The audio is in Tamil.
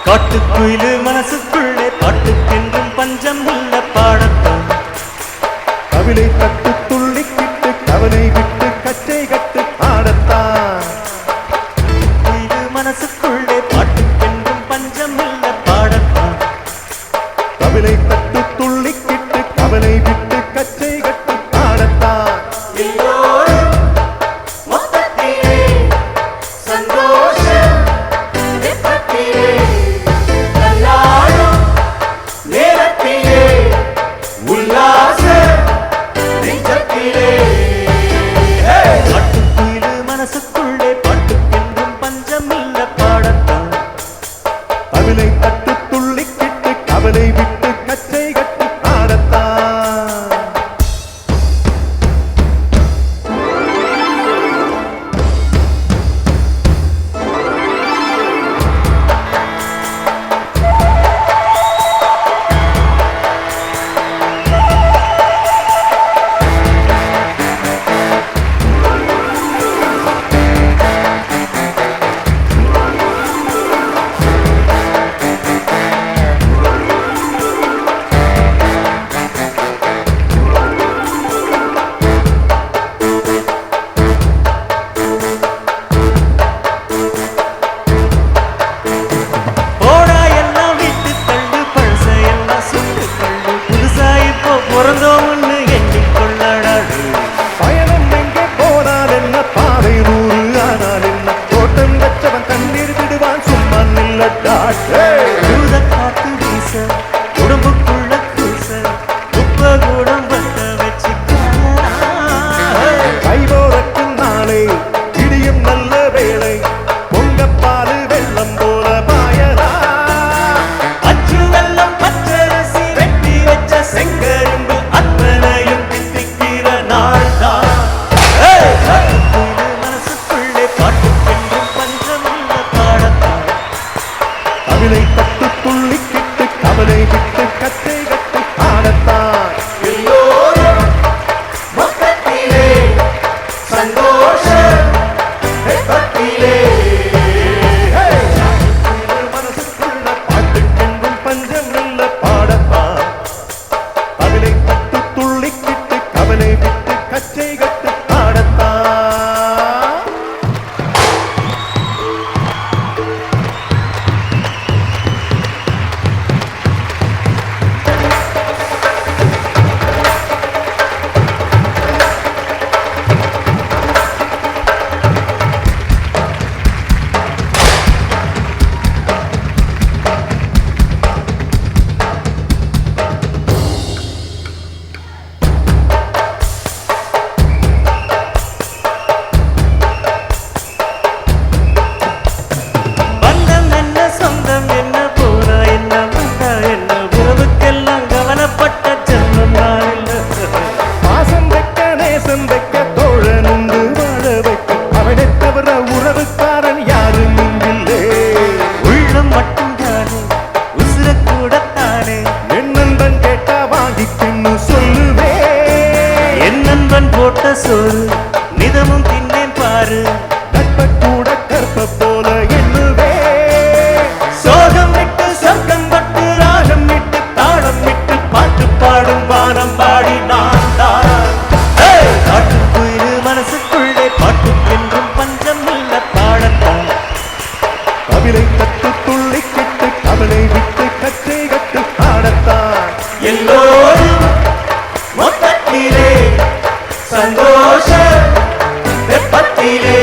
காட்டுக்குயிலு மனசுக்குள்ளே பாட்டுக்கென்றும் பஞ்சம் உள்ள பாடத்தான் கவிலை தட்டு துள்ளிக்கிட்டு கவலை விட்டு கச்சை கட்டு ஆடத்தான் குயிலு மனசுக்குள்ளே பாட்டுக்கென்றும் பஞ்சம் உள்ள பாடத்தான் கவிலை தட்டு துள்ளிக்கிட்டு கவலை விட்டு கச்சை கட்டு ஆடத்தான் மனசுக்குள்ளே பாட்டுக்கென்றும் பஞ்சம் இல்ல பாடத்தான் கவிலை தட்டு துள்ளிக்கிட்டு கவலை விட்டு கச்சை கட்டு ஆடத்தான் உடம்புக்குள்ள கூச உப்ப கூடம் பத்த வச்சு கைபோரக்கும் நாளை இடியும் நல்ல வேளை பொங்கப்பாலு வெள்ளம் போல பாயலா அச்சு வெள்ளம் பச்சரிசி வெட்டி வச்ச செங்கரும்பு அத்தனையும் தித்திக்கிற நாள் தான் மனசுக்குள்ளே பாட்டுக்கென்றும் பஞ்சமுள்ள பாடத்தான் கவிலை தட்டு துள்ளிக்கிட்டு கவலை விட்டு கச்சை கட்டு ஆடத்தான் எல்லோரும் மொத்தத்திலே சந்தோஷ வெப்பத்திலே மனசுக்குள்ள பாட்டுக்கென்றும் பஞ்சம் இல்ல பாடத்தான் கவிலை தட்டு துள்ளிக்கிட்டு கவலை விட்டு கச்சை கட்டு ஆடத்தான் உறவுக்காரன் யாரும் இங்கில்லே உள்ளம் மட்டும்தானே உசுர கூடத்தானே என் நண்பன் கேட்டா வாங்கிக்கின்னு சொல்லுவே என் நண்பன் போட்ட சோறு நிதமும் தின்னேன் பாரு கற்ப கூட கற்ப போல எண்ணுவே சோகம் விட்டு சொர்க்கம் பட்டு ராகம் விட்டு தாளம் விட்டு பாட்டு பாடும் வானம் பாடி நான் தான் காட்டுக்குயிலு மனசுக்குள்ளே பாட்டுக்கென்றும் பஞ்சம் இல்ல பாடத்தான் கவிலை தட்டு துள்ளிக்கிட்டு கவலை விட்டு கச்சை கட்டு ஆடத்தான் எல்லோரும் மொத்தத்திலே சந்தோஷ வெப்பத்திலே